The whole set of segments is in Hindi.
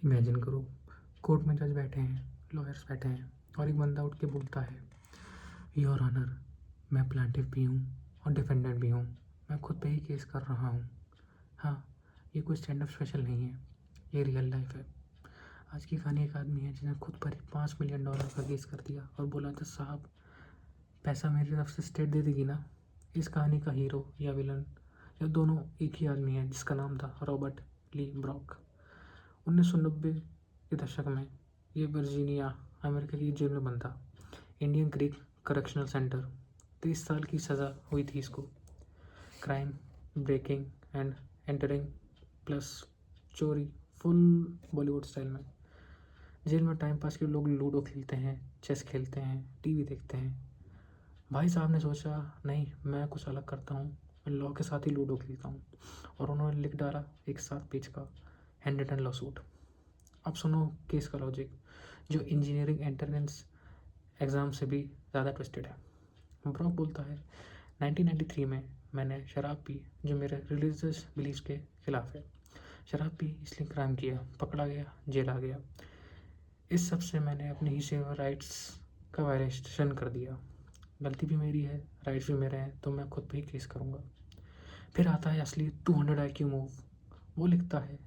इमेजिन करो, कोर्ट में जज बैठे हैं, लॉयर्स बैठे हैं और एक बंदा उठ के बोलता है, योर ऑनर, मैं प्लांटिफ भी हूँ और डिफेंडेंट भी हूँ, मैं खुद पे ही केस कर रहा हूँ। हाँ, ये कोई स्टैंड अप स्पेशल नहीं है, ये रियल लाइफ है। आज की कहानी एक आदमी है जिसने खुद पर ही $5 मिलियन का केस कर दिया और बोला था, साहब पैसा मेरी तरफ से स्टेट दे देगी ना। इस कहानी का हीरो या विलन या दोनों एक ही आदमी है जिसका नाम था रॉबर्ट ली ब्रॉक। 1990 के दशक में ये वर्जीनिया अमेरिका की जेल में बंद था, इंडियन क्रीक करेक्शनल सेंटर। 30 साल की सज़ा हुई थी इसको। Crime, breaking and entering plus चोरी, फुल बॉलीवुड स्टाइल में। जेल में टाइम पास के लोग लूडो खेलते हैं, चेस खेलते हैं, टीवी देखते हैं। भाई साहब ने सोचा, नहीं मैं कुछ अलग करता हूँ, मैं लॉ के साथ ही लूडो खेलता हूँ, और उन्होंने लिख डाला एक 7 पेज का हैंड रिटन लॉ सूट। अब सुनो केस का लॉजिक, जो इंजीनियरिंग एंट्रेंस एग्ज़ाम से भी ज़्यादा ट्विस्टेड है। ब्रॉक बोलता है, 1993 में मैंने शराब पी जो मेरे रिलीजियस बिलीफ के खिलाफ है। शराब पी इसलिए क्राइम किया, पकड़ा गया, जेल आ गया। इस सब से मैंने अपने ही सिविल राइट्स का वायलेशन कर दिया। गलती भी मेरी है, राइट्स भी मेरे हैं, तो मैं खुद पे ही केस करूँगा। फिर आता है असली 200 IQ मूव। वो लिखता है,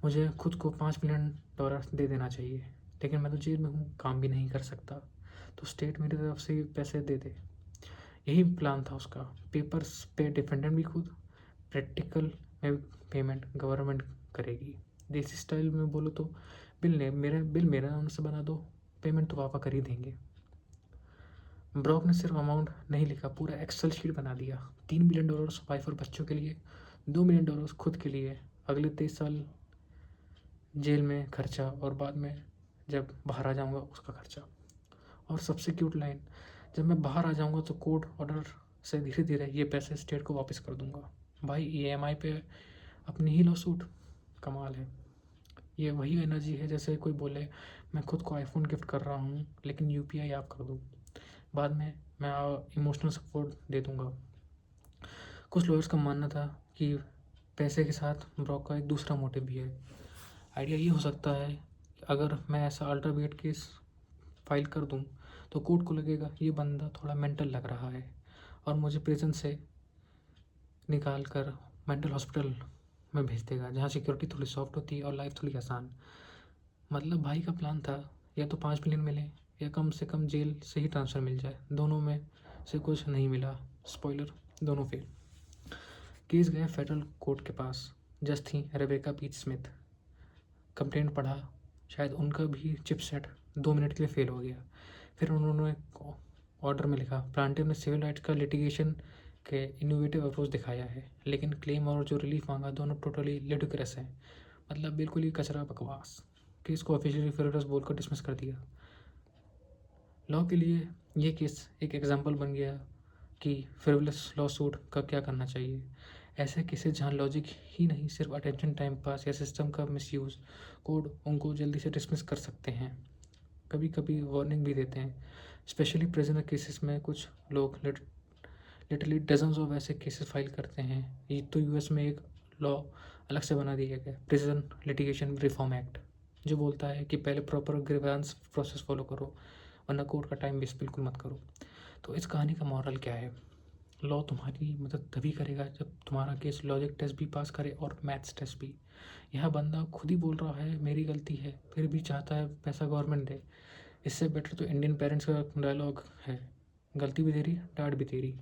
मुझे खुद को $5 मिलियन दे देना चाहिए, लेकिन मैं तो जेल में हूँ, काम भी नहीं कर सकता, तो स्टेट मेरी तरफ से पैसे दे दे। यही प्लान था उसका। पेपर्स पे डिफेंडेंट भी खुद, प्रैक्टिकल में पेमेंट गवर्नमेंट करेगी। देसी स्टाइल में बोलो तो बिल मेरे नाम से बना दो, पेमेंट तो पापा कर ही देंगे। ब्रॉक ने सिर्फ अमाउंट नहीं लिखा, पूरा एक्सेल शीट बना दिया। $3 मिलियन वाइफ और बच्चों के लिए, $2 मिलियन खुद के लिए, अगले 23 साल जेल में खर्चा, और बाद में जब बाहर आ जाऊंगा उसका खर्चा। और सबसे क्यूट लाइन, जब मैं बाहर आ जाऊंगा तो कोर्ट ऑर्डर से धीरे धीरे ये पैसे स्टेट को वापस कर दूंगा। भाई EMI पे अपनी ही लॉ सूट, कमाल है। ये वही एनर्जी है जैसे कोई बोले, मैं खुद को आईफोन गिफ्ट कर रहा हूँ लेकिन UPI आप कर दो, बाद में मैं इमोशनल सपोर्ट दे दूँगा। कुछ लॉयर्स का मानना था कि पैसे के साथ ब्रॉक का एक दूसरा मोटिव भी है। आइडिया ये हो सकता है कि अगर मैं ऐसा अल्ट्रावेट केस फाइल कर दूं तो कोर्ट को लगेगा ये बंदा थोड़ा मेंटल लग रहा है और मुझे प्रिजन से निकाल कर मेंटल हॉस्पिटल में भेज देगा, जहाँ सिक्योरिटी थोड़ी सॉफ्ट होती है और लाइफ थोड़ी आसान। मतलब भाई का प्लान था या तो 5 मिलियन मिले या कम से कम जेल से ही ट्रांसफ़र मिल जाए, दोनों में से कुछ नहीं मिला। स्पॉइलर, दोनों फेल। केस गया फेडरल कोर्ट के पास। जज थी रेबेका पीच स्मिथ। कंप्लेंट पढ़ा, शायद उनका भी चिपसेट 2 मिनट के लिए फेल हो गया। फिर उन्होंने ऑर्डर में लिखा, प्लांटिफ ने सिविल राइट्स का लिटिगेशन के इनोवेटिव अप्रोच दिखाया है, लेकिन क्लेम और जो रिलीफ मांगा दोनों टोटली लिडिकुलस हैं, मतलब बिल्कुल ही कचरा बकवास। केस को ऑफिशियली फ्रिवलेस बोलकर डिसमिस कर दिया। लॉ के लिए ये केस एक एग्जाम्पल बन गया कि फ्रिवलेस लॉ सूट का क्या करना चाहिए। ऐसे केसेस जहाँ लॉजिक ही नहीं, सिर्फ अटेंशन, टाइम पास या सिस्टम का मिसयूज़, कोर्ट उनको जल्दी से डिसमिस कर सकते हैं। कभी कभी वार्निंग भी देते हैं, स्पेशली प्रिजनर केसेस में। कुछ लोग लिटरली डजन्स ऑफ ऐसे केसेस फाइल करते हैं। ये तो US में एक लॉ अलग से बना दिया गया, प्रिजन लिटिगेशन रिफॉर्म एक्ट, जो बोलता है कि पहले प्रॉपर ग्रीवेंस प्रोसेस फॉलो करो, वरना कोर्ट का टाइम वेस्ट बिल्कुल मत करो। तो इस कहानी का मॉरल क्या है? लॉ तुम्हारी मदद तभी करेगा जब तुम्हारा केस लॉजिक टेस्ट भी पास करे और मैथ्स टेस्ट भी। यह बंदा खुद ही बोल रहा है मेरी गलती है, फिर भी चाहता है पैसा गवर्नमेंट दे। इससे बेटर तो इंडियन पेरेंट्स का डायलॉग है, गलती भी तेरी, डांट भी तेरी।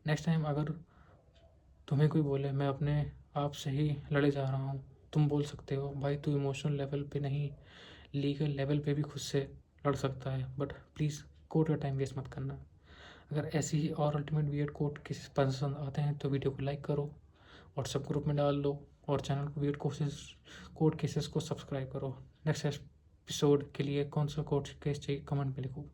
नेक्स्ट टाइम अगर तुम्हें कोई बोले मैं अपने आप से ही लड़े जा रहा हूँ, तुम बोल सकते हो, भाई तू इमोशनल लेवल पे नहीं, लीगल लेवल पे भी खुद से लड़ सकता है, बट प्लीज़ कोर्ट का टाइम वेस्ट मत करना। अगर ऐसी ही और अल्टीमेट वियर्ड कोर्ट केसेस पसंद आते हैं तो वीडियो को लाइक करो, व्हाट्सएप ग्रुप में डाल लो, और चैनल को वियर्ड कोर्ट केसेस को सब्सक्राइब करो। नेक्स्ट एपिसोड के लिए कौन सा कोर्ट केस चाहिए कमेंट में लिखो।